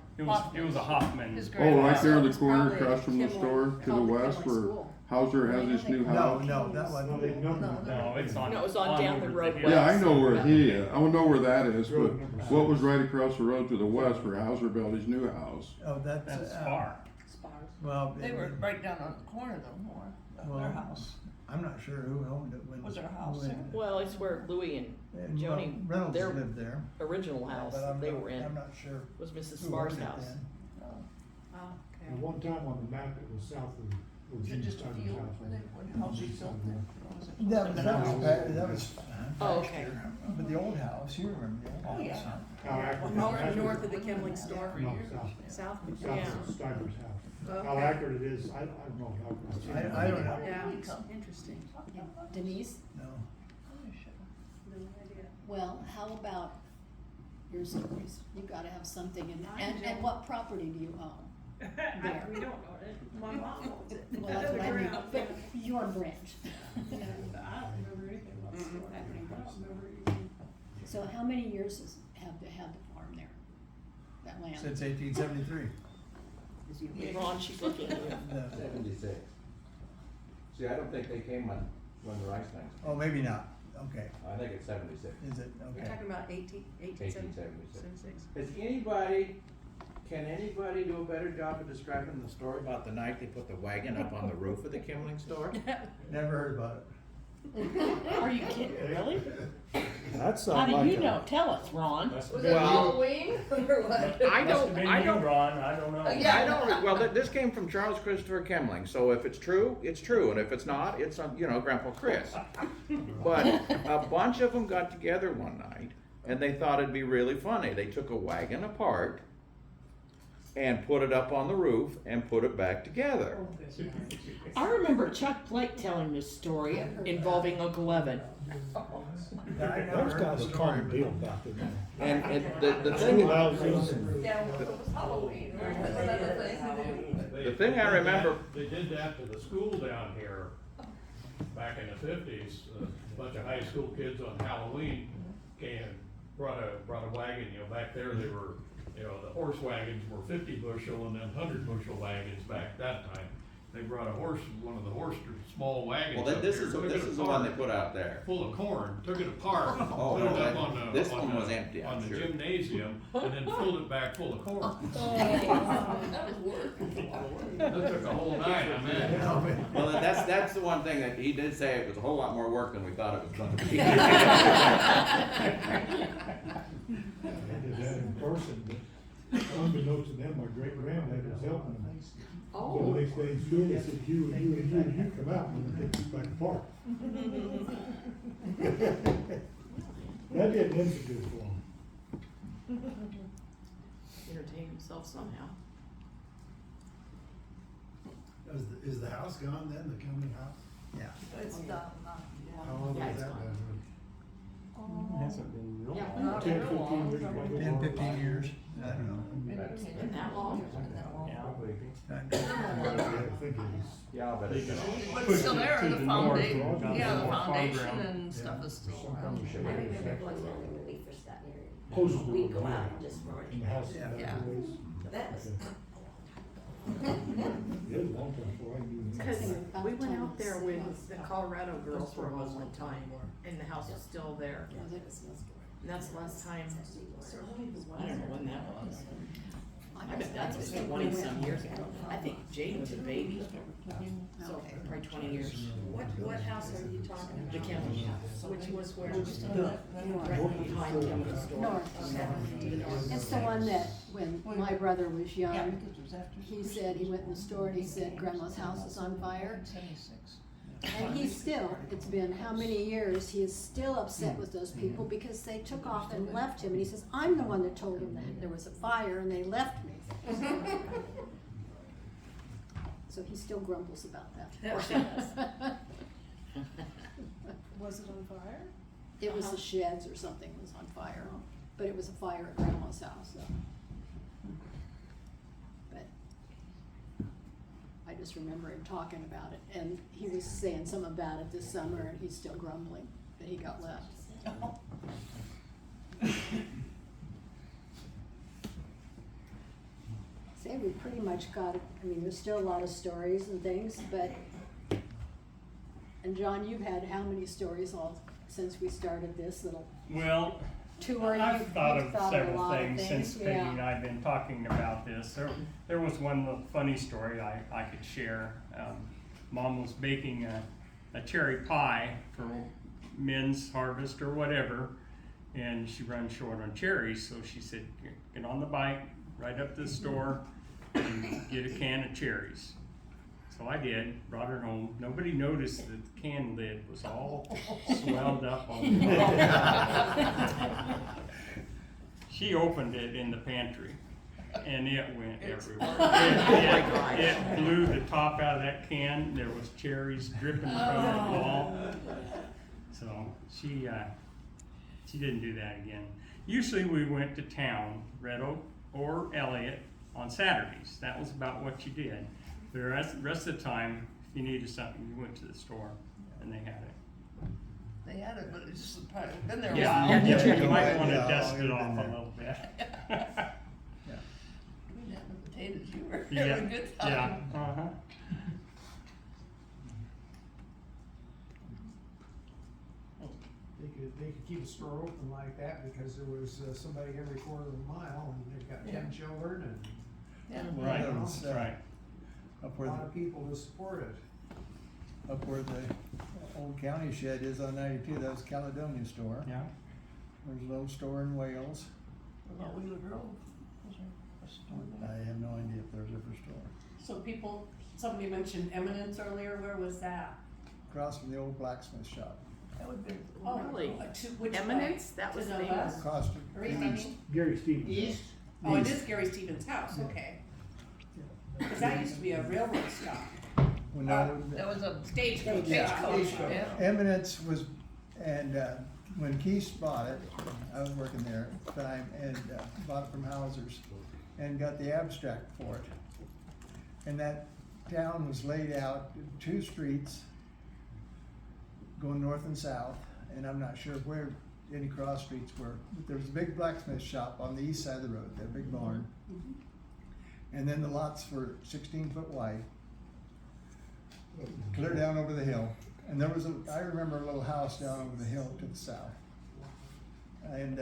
It was a Hoffman. His Oh, right there in the It's corner probably across from the Kemling, store to the called the west Kemling where School. Hauser has his new No, house. no, that No, wasn't. they don't. No, it's on. No, it was on down the over road hill. Yeah, I know where he is. I don't know where that is, but what was right across the road to the west where Hauser built his new house? Oh, that's. That's far. Spars. Well, They were right down on the corner though, more, of well, their house. I'm not sure who owned it when. Was there a house when- there? Well, it's where Louis and Joni, Reynolds their lived there. original house But I'm they not- were in I'm not sure. was Mrs. who Sparr's owned it house. then. Oh, At okay. one time on the map, it was south of. Was it just a field where they, when houses built there? Or was it- That must was, have been a house? that was Oh, okay. pasture. But the old house, you remember the old Oh, house. yeah. North of the Kemling Store? No, south. South of the Yeah. Kemling? Stiver's house. How Okay. accurate it is, I don't know how accurate. I don't know. Yeah, interesting. Denise, No. No idea. well, how about your stories? You gotta have something and what property do you own? There. We don't own it. My mom owns it. Well, that's what I mean, Ground, but your branch. I don't remember anything about the store. I don't remember anything. So how many years have they had the farm there? That land? Since 1873. Ron, she's looking at you. No. 76. See, I don't think they came when the rice things. Oh, maybe not. Okay. I think it's 76. Is it? You're Okay. talking about 1876. Can anybody do a better job of describing the story about the night they put the wagon up on the roof of the Kemling Store? Never heard about it. Are you kidding, really? That's How do you know? Tell us, Ron. Was it Well- Halloween or what? I Must have don't, been I you, don't, Ron, I don't know. Yeah. I don't, well, this came from Charles Christopher Kemling, so if it's true, it's true, and if it's not, it's, Grandpa Chris. But a bunch of them got together one night, and they thought it'd be really funny. They took a wagon apart and put it up on the roof and put it back together. I remember Chuck Blake telling this story involving Uncle Evan. I never heard the story. back then. And the thing, Yeah, well, it was Halloween, or another thing. the thing I remember, They did that to the school down here back in the 50s. A bunch of high school kids on Halloween came and brought a wagon, back there they were, the horse wagons were 50 bushel and then 100 bushel wagons back that time. They brought one of the small wagons well, up this here, is took it the one they apart, put out there. full of corn, took it apart, Oh, put it no, up on the, this one was empty, I'm on the sure. gymnasium, and then filled it back full of corn. That was work. That took a whole night, I mean. Well, that's the one thing that he did say, it was a whole lot more work than we thought it was going to be. I did that in person, but Unbeknownst to them, my great granddad was helping them. So Oh. the next day in school, they said, you come out and take this back apart. That didn't end so good for them. Entertain himself somehow. Is the house gone then, the Kemling house? Yeah. It's done, How long Yeah, was it's that gone. done? Hasn't been real Yeah, long. not 10, real 15 long. years. 10, 15 years, I don't know. Isn't that long? Yeah. I think it was. Yeah, but They it's, just But pushed it's still it there, to the the north foundation, and got yeah, the more foundation farm ground. and stuff is still around. Houses Yeah. were Yeah. built in the house Yeah. back Yeah. in the days. It was a long time before I knew. Cause we went out there when the Colorado girls were home one time, and the house was still there. And that's the last time, I don't know when that was. I bet that's 20-some years ago. I think Jane was a baby, so probably 20 years. What house are you talking about? The Kemling house, which was where, right behind Kemling Store. North. It's the one that, when my brother was young, he said, he went in the store and he said, Grandma's house is on fire. And he's still, it's been how many years, he is still upset with those people because they took off and left him. And he says, I'm the one that told him that there was a fire and they left me. So he still grumbles about that. Was it on fire? It was the sheds or something was on fire, but it was a fire at Grandma's house, so. But I just remember him talking about it, and he was saying something about it this summer, and he's still grumbling that he got left. Say, we pretty much got it, I mean, there's still a lot of stories and things, but, and John, you've had how many stories all, since we started this little Well, tour? I've You've thought a of lot several things since Peggy yeah. and I have been talking about this. There was one little funny story I could share. Mom was baking a cherry pie for men's harvest or whatever, and she ran short on cherries, so she said, get on the bike, right up to the store, and get a can of cherries. So I did, brought her home. Nobody noticed that the can lid was all swelled up on the bottom. She opened it in the pantry, and it went everywhere. It blew the top out of that can. There was cherries dripping from it all. So she didn't do that again. Usually we went to town, Red Oak or Elliott, on Saturdays. That was about what you did. The rest of the time, if you needed something, you went to the store and they had it. They had it, but it's just probably been there a Yeah, while. you might want to Yeah, dust it you've off been a there. little bit. Between that and the potatoes, you were Yeah, having a good time. yeah, uh-huh. They could keep a store open like that because there was somebody every quarter of a mile and they've got 10 children and Yeah. Right, That was, that's right. Up a where lot of people to support it. the old county shed is on 92, that was Caledonia store. Yeah. There's a little store in Wales. What about Wheeler Grove? Was there a store there? I have no idea if there's ever a store. So somebody mentioned Eminence earlier, where was that? Across from the old blacksmith shop. That would be. Oh, really? Which way? Eminence? That was To the famous. west? Across Or east, I mean? Gary Stevens. East. Oh, it is Gary Stevens' house, okay. Cause that used to be a railroad stop, When That was a stagecoach. stagecoach, stop. yeah. Eminence was, and when Keith bought it, I was working there at the time, and bought it from Hauser's, and got the abstract for it. And that town was laid out, 2 streets, going north and south, and I'm not sure where any cross streets were, but there was a big blacksmith shop on the east side of the road, that big barn. And then the lots were 16-foot wide, clear down over the hill. And there was I remember a little house down over the hill to the south. And,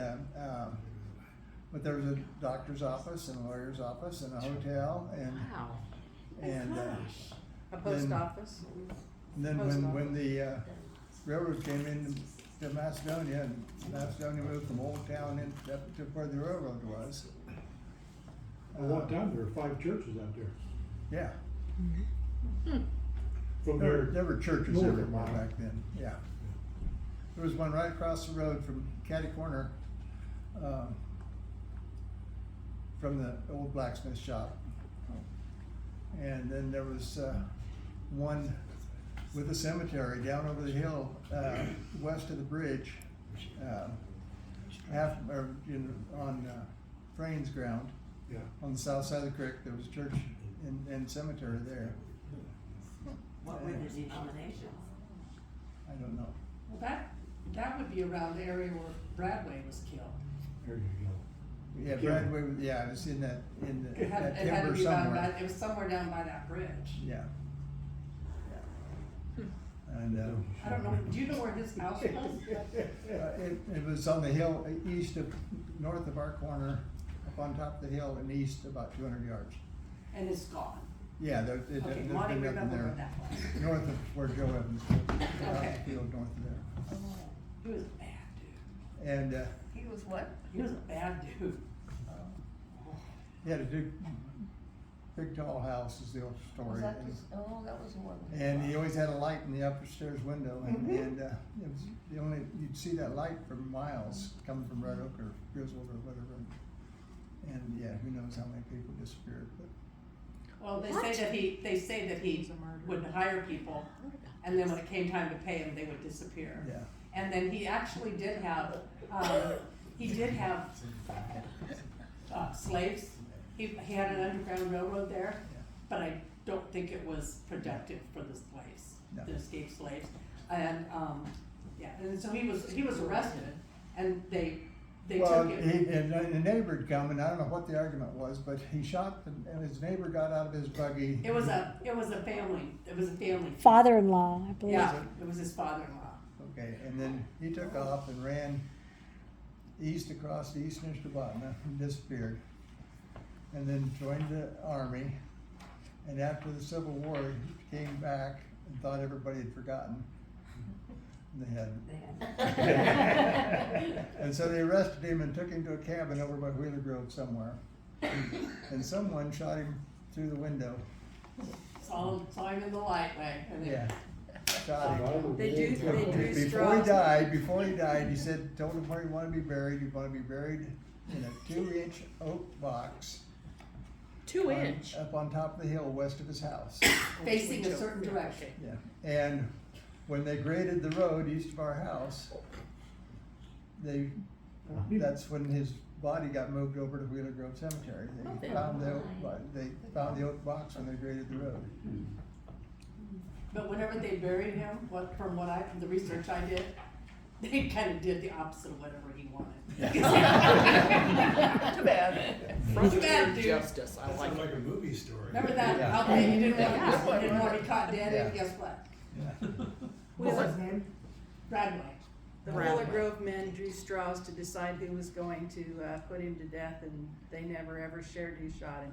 but there was a doctor's office and a lawyer's office and a hotel and, Wow. and, A post Then- office. and then Post when the railroad came in to Macedonia, and Macedonia moved from Old Town in up to where the railroad was, At one time, there were 5 churches out there. Yeah, From there were churches north of everywhere mine. back then, yeah. There was one right across the road from Caddy Corner, from the old blacksmith shop. And then there was, one with a cemetery down over the hill, west of the bridge, on Frane's ground. Yeah. On the south side of the creek, there was a church and cemetery there. What were the denominations? I don't know. Well, that would be around the area where Bradway was killed. There you go. Yeah, Bradway, it was in that It had to timber be down somewhere. by, it was somewhere down by that bridge. Yeah. And, I don't know, do you know where his house was? it was on the hill north of our corner, up on top of the hill and east about 200 yards. And it's gone. Yeah, Okay, there's been Monty, nothing remember where there. that was. North of where Joe Evans lives, out Okay. the field north of there. He was a bad dude. And, He was what? He was a bad dude. he had a big tall house is the old story. that was the one. And he always had a light in the upstairs window, and it was you'd see that light for miles coming from Red Oak or Griswold or whatever. And yeah, who knows how many people disappeared, but. Well, they say that he would hire people, and then when it came time to pay them, they would disappear. Yeah. And then he actually did have, slaves. He had an underground railroad there, but I don't think it was productive for this place, No. the escaped slaves. And, and so he was arrested, and they Well, took him. and a neighbor had come, and I don't know what the argument was, but he shot, and his neighbor got out of his buggy. It was a family. Father-in-law, I believe. Yeah, it was his father-in-law. Okay, and then he took off and ran east across the eastern Strabotna and disappeared. And then joined the army, and after the Civil War, he came back and thought everybody had forgotten. And they hadn't. And so they arrested him and took him to a cabin over by Wheeler Grove somewhere. And someone shot him through the window. Saw him in the light way. And Yeah. Shot him. They drew Before he died, he said, told him where he wanted to be buried. He wanted to be buried in a 2-inch oak box. 2 inch. Up on top of the hill west of his house. facing a certain direction. Yeah, and when they graded the road east of our house, that's when his body got moved over to Wheeler Grove Cemetery. They found the oak box when they graded the road. But whenever they buried him, the research I did, they kind of did the opposite of whatever he wanted. Too bad. Frontier dude. justice, I like Sounds it. like a movie story. Remember that? Yeah. Okay, you didn't want to be caught dead, and Yeah. guess what? Yeah. What was his name? Bradway. The Wheeler Grove men drew straws to decide who was going to put him to death, and they never ever shared who shot him.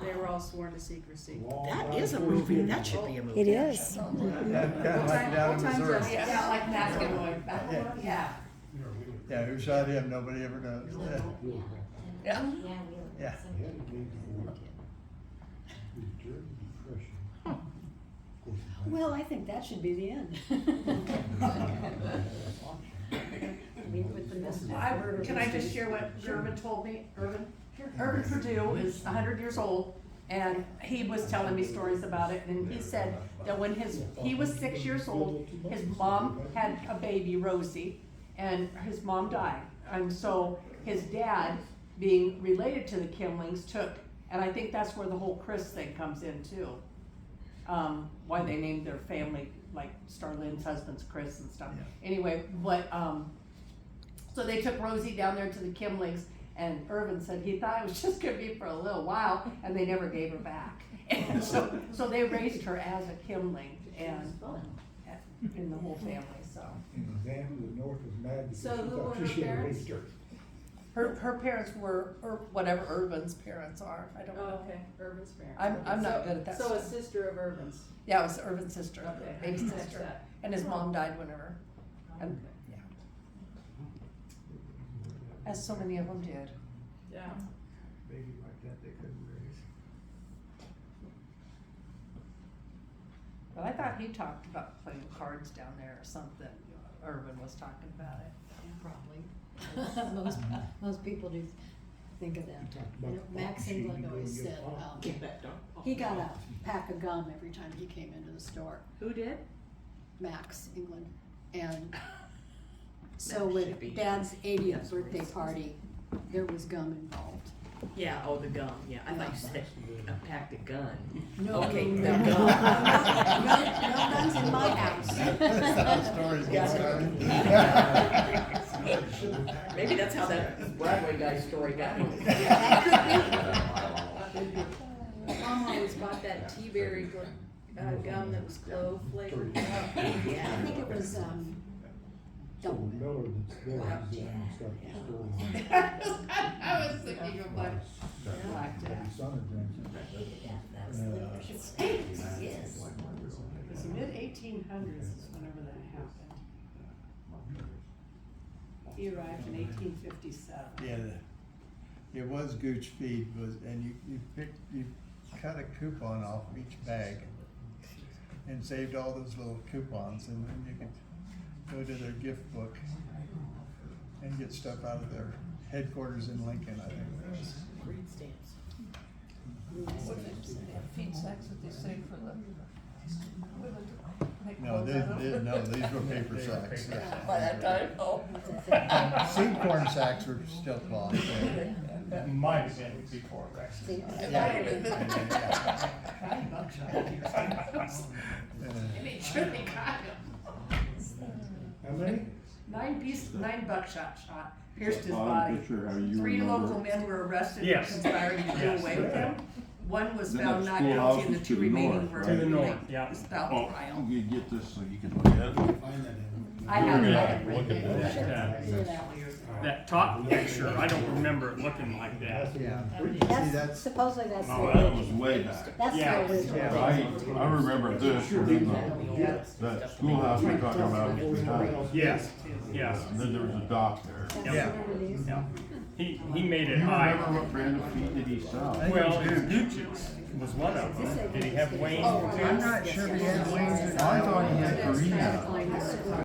They were all sworn to secrecy. That is a movie, that should be a movie. It is. Kind of like down in Missouri. Yeah, like McElroy. Yeah. Yeah, who shot him, nobody ever knows. Yeah. Yeah. Well, I think that should be the end. Can I just share what Irvin told me? Irvin Purdue is 100 years old, and he was telling me stories about it, and he said that when he was 6 years old, his mom had a baby, Rosie, and his mom died. And so his dad, being related to the Kemlings, took, and I think that's where the whole Chris thing comes in too. Why they named their family, like Starlynn's husband's Chris and stuff. Yeah. Anyway, so they took Rosie down there to the Kemlings, and Irvin said he thought it was just gonna be for a little while, and they never gave her back. And so they raised her as a Kemling, and in the whole family, so. And the man to the north was mad because So she who thought were her she had parents? raped her. Her parents were, or whatever Irvin's parents are, I don't know. Oh, okay, Irvin's parents. I'm not good at that So a stuff. sister of Irvin's. Yeah, it was Irvin's sister, Okay. baby That's sister, that. and his mom died whenever, and, yeah. As so many of them did. Yeah. Baby like But I thought he talked about playing cards down there or something, Irvin was talking about it. Probably. Most people do think of that. You know, Max England always said, he got a pack of gum every time he came into the store. Who did? Max England. And so with Dad's 80th birthday party, there was gum involved. Yeah, oh, the gun, yeah, I thought you said a packed a gun. No, Okay, no, the no. gun. No guns in my house. That's how stories get started. Maybe that's how that Broadway guy's story got me. Mom always bought that tea-berry gum that was clove flavored. Yeah. I think it was, double. I was thinking of like blackjack. Yes. It's mid-1800s is whenever that happened. He arrived in 1857. Yeah, it was Gooch Feed and you cut a coupon off each bag and saved all those little coupons, and then you could go to their gift book and get stuff out of their headquarters in Lincoln, I think. Read stamps. Feed sacks that they save for the women to make No, clothes these were paper sacks. By that time, oh. Seed corn sacks were still cloth. Might have been before Rex. And they surely got him. How many? 9 buckshot shot, pierced his Bottom body. picture, how you 3 remember. local men were arrested for Yes. conspiring to do Yes. away with him. One was The found next not schoolhouse guilty and the was 2 to the remaining north, were right? To the north, released yeah. without Oh, trial. you get this so you can look at it. Find that in. I have Yeah. it written. That top picture, I don't remember it looking like that. Yeah. See, That's, supposedly that's the Oh, that was original. way back. That's Yeah. the original. I remember this, and then that schoolhouse we're talking about was behind. Yes, yeah, And then there was a dock there. yeah, yeah. He made Do it you high. remember what brand of feet did he sell? Well, Gooch's was one of them. Did he have Wayne? I'm not sure if he had wings or not. I thought he had Korea. Trying to find this.